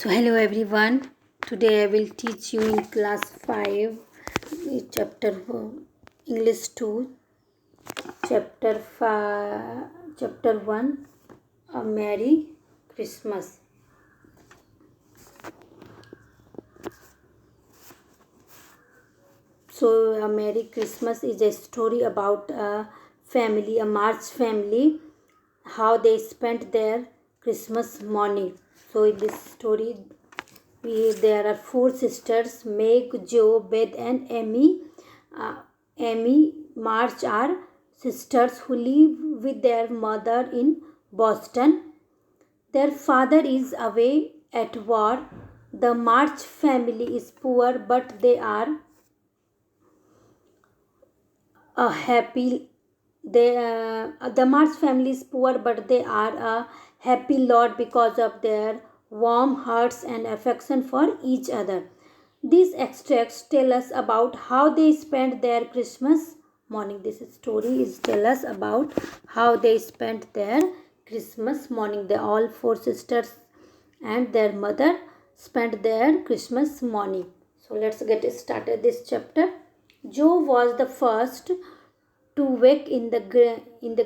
So hello everyone. Today I will teach you in class 5 chapter English 2 chapter 5 chapter 1 A Merry Christmas. So A Merry Christmas is a story about a family, a March family, how they spent their Christmas morning. So in this story there are four sisters: Meg, Jo, Beth, and Amy. Amy March are sisters who live with their mother in Boston. Their father is away at war. The March family is poor, but they are a happy. The March family is poor, but they are a happy lot because of their warm hearts and affection for each other. These extracts tell us about how they spent their Christmas morning. This story is tell us about how they spent their Christmas morning. They all four sisters and their mother spent their Christmas morning. So let's get started this chapter. Joe was the first to wake in the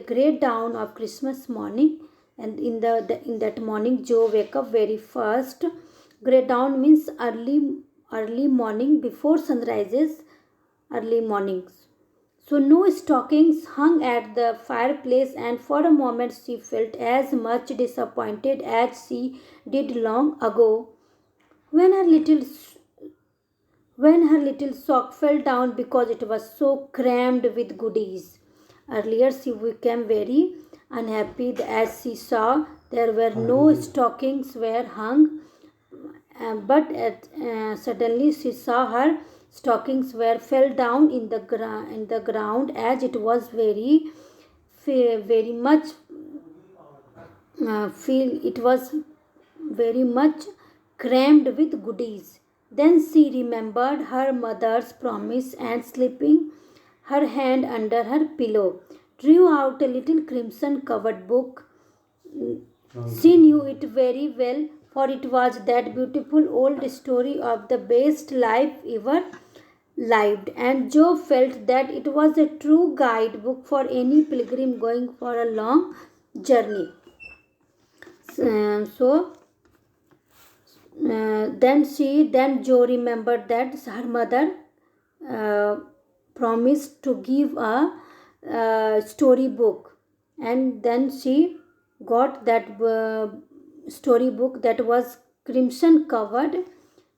great dawn of Christmas morning, and in that morning Joe wake up very first. Great dawn means early morning before sunrises, early mornings. So no stockings hung at the fireplace, and for a moment she felt as much disappointed as she did long ago when her little sock fell down because it was so crammed with goodies. Earlier, she became very unhappy as she saw there were no stockings were hung, but suddenly she saw her stockings were fell down in the ground as it was very much feel it was very much crammed with goodies. Then she remembered her mother's promise and slipping her hand under her pillow, drew out a little crimson covered book. She knew it very well, for it was that beautiful old story of the best life ever lived, and Joe felt that it was a true guidebook for any pilgrim going for a long journey. So then Joe remembered that her mother uh, promised to give a storybook, and then she got that storybook that was crimson covered,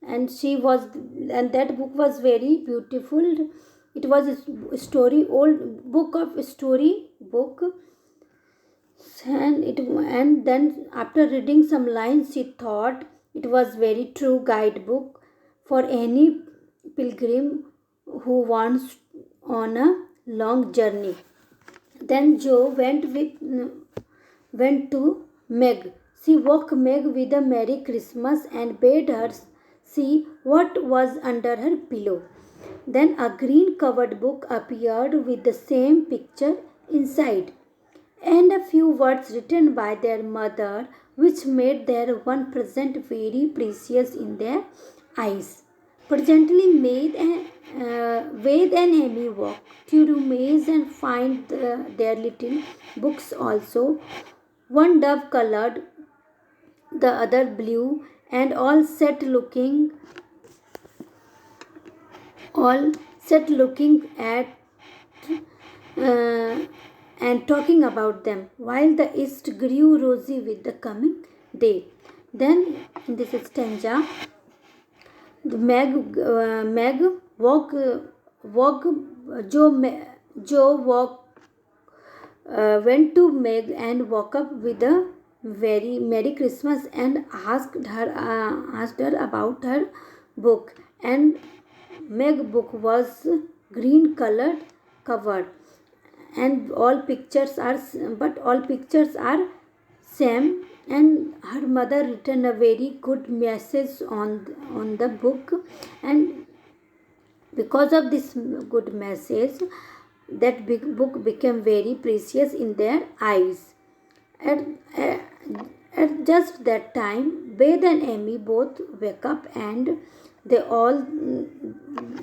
and that book was very beautiful. It was a story, old book of story book, and then after reading some lines she thought it was very true guidebook for any pilgrim who wants on a long journey. Then Joe went to Meg. She woke Meg with a Merry Christmas and bade her see what was under her pillow. Then a green covered book appeared with the same picture inside, and a few words written by their mother, which made their one present very precious in their eyes. Presently, Ved and Amy walked to the maze and find their little books also, one dove colored, the other blue, and all set looking at uh, and talking about them, while the east grew rosy with the coming day. Then, in this stanza, Meg walk, Joe went to Meg and woke up with a very Merry Christmas and asked her about her book. And Meg book was green colored covered, and all pictures are same, and her mother written a very good message on the book, and because of this good message that big book became very precious in their eyes. And At just that time, Beth and Amy both wake up, and they all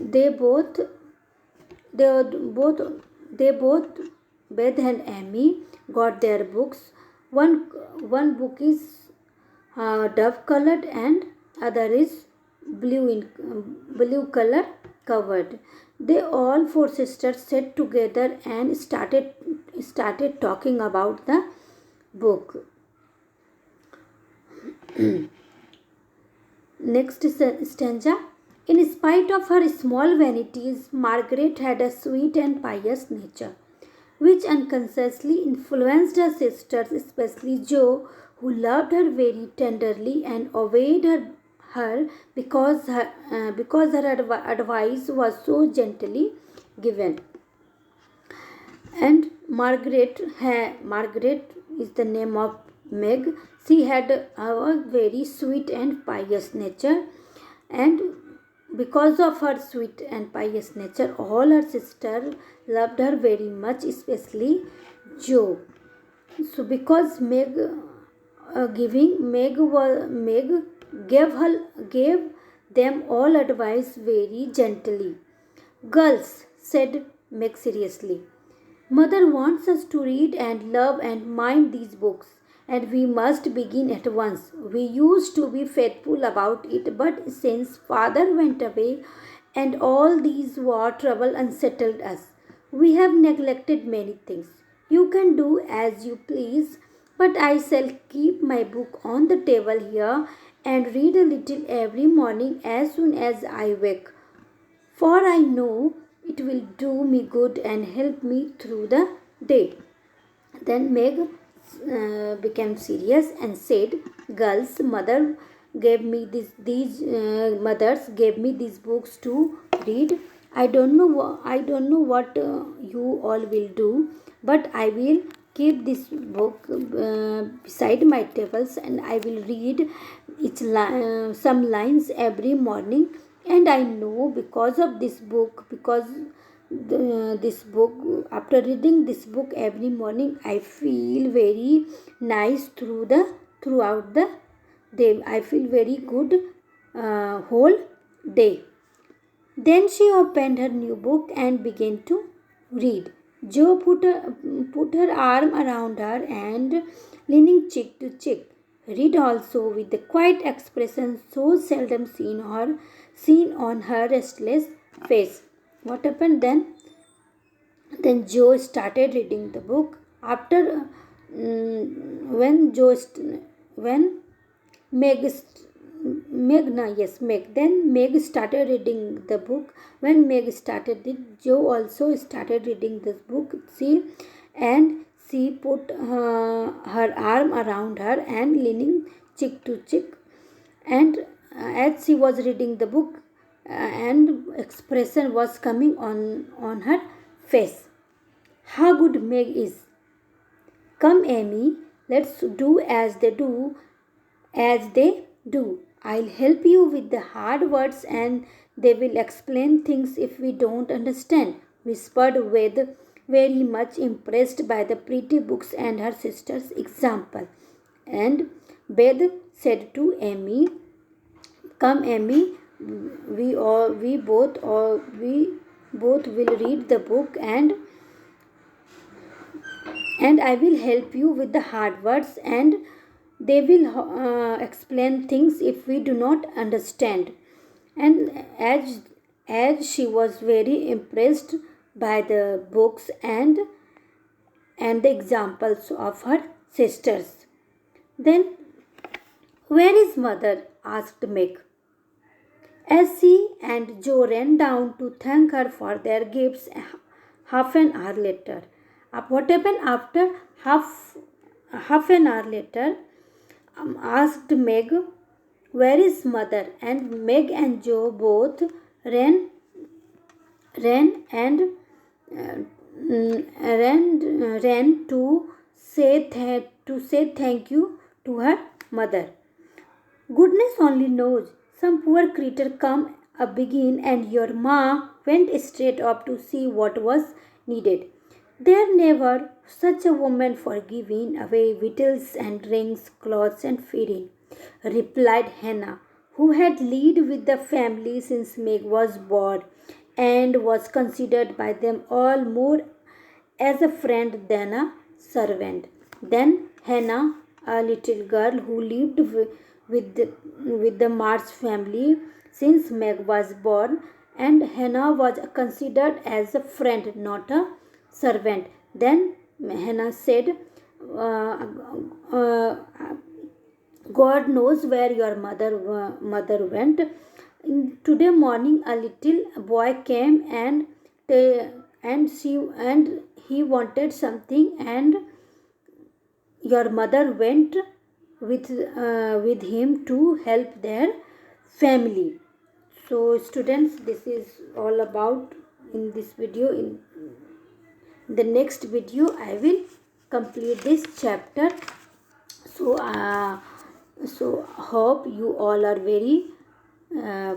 they both they both they both Beth and Amy got their books. One one book is dove colored and other is blue color covered. They all four sisters sat together and started talking about the book. Next stanza. In spite of her small vanities, Margaret had a sweet and pious nature, which unconsciously influenced her sisters, especially Jo, who loved her very tenderly and obeyed her because her advice was so gently given. And Margaret is the name of Meg. She had a very sweet and pious nature, and because of her sweet and pious nature, all her sisters loved her very much, especially Jo. So, because Meg gave them all advice very gently. Girls, said Meg seriously, Mother wants us to read and love and mind these books, and we must begin at once. We used to be faithful about it, but since Father went away and all these war trouble unsettled us, we have neglected many things. You can do as you please, but I shall keep my book on the table here and read a little every morning as soon as I wake, for I know it will do me good and help me through the day. Then Meg became serious and said, "Girls, mothers gave me these books to read. I don't know what you all will do, but I will keep this book beside my tables, and I will read some lines every morning. And I know because of this book, this book, after reading this book every morning, I feel very nice throughout the day. I feel very good whole day." Then she opened her new book and began to read. Jo put her arm around her and, leaning cheek to cheek, read also with the quiet expression so seldom seen on her restless face. What happened then? Then Jo started reading the book. After when Meg Meg na yes Meg then Meg started reading the book. When Meg started it, Jo also started reading this book. She put her arm around her and, leaning cheek to cheek, and as she was reading the book, and expression was coming on her face. How good Meg is! Come, Amy, let's do as they do. I'll help you with the hard words and they will explain things if we don't understand, whispered Ved, very much impressed by the pretty books and her sister's example. And Beth said to Amy, "Come, Amy, we both will read the book, and I will help you with the hard words, and they will explain things if we do not understand." And as she was very impressed by the books and the examples of her sisters. Then, where is mother? Asked Meg. As she and Jo ran down to thank her for their gifts half an hour later. What happened after half an hour later? Asked Meg, "Where is mother?" And Meg and Jo both ran and uh, ran to say thank you to her mother. Goodness only knows, some poor creature come a begin, and your ma went straight up to see what was needed. There never such a woman for giving away victuals and rings, clothes and feeding, replied Hannah, who had lived with the family since Meg was born and was considered by them all more as a friend than a servant. Then Hannah, a little girl who lived with the Mars family since Meg was born, and Hannah was considered as a friend, not a servant. Then Hannah said, uh, uh, God knows where your mother went. Today morning, a little boy came and she and he wanted something, and your mother went with him to help their family. So, students, this is all about in this video. In the next video, I will complete this chapter. So, hope you all are very uh,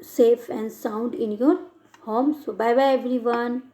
safe and sound in your home. So bye bye everyone.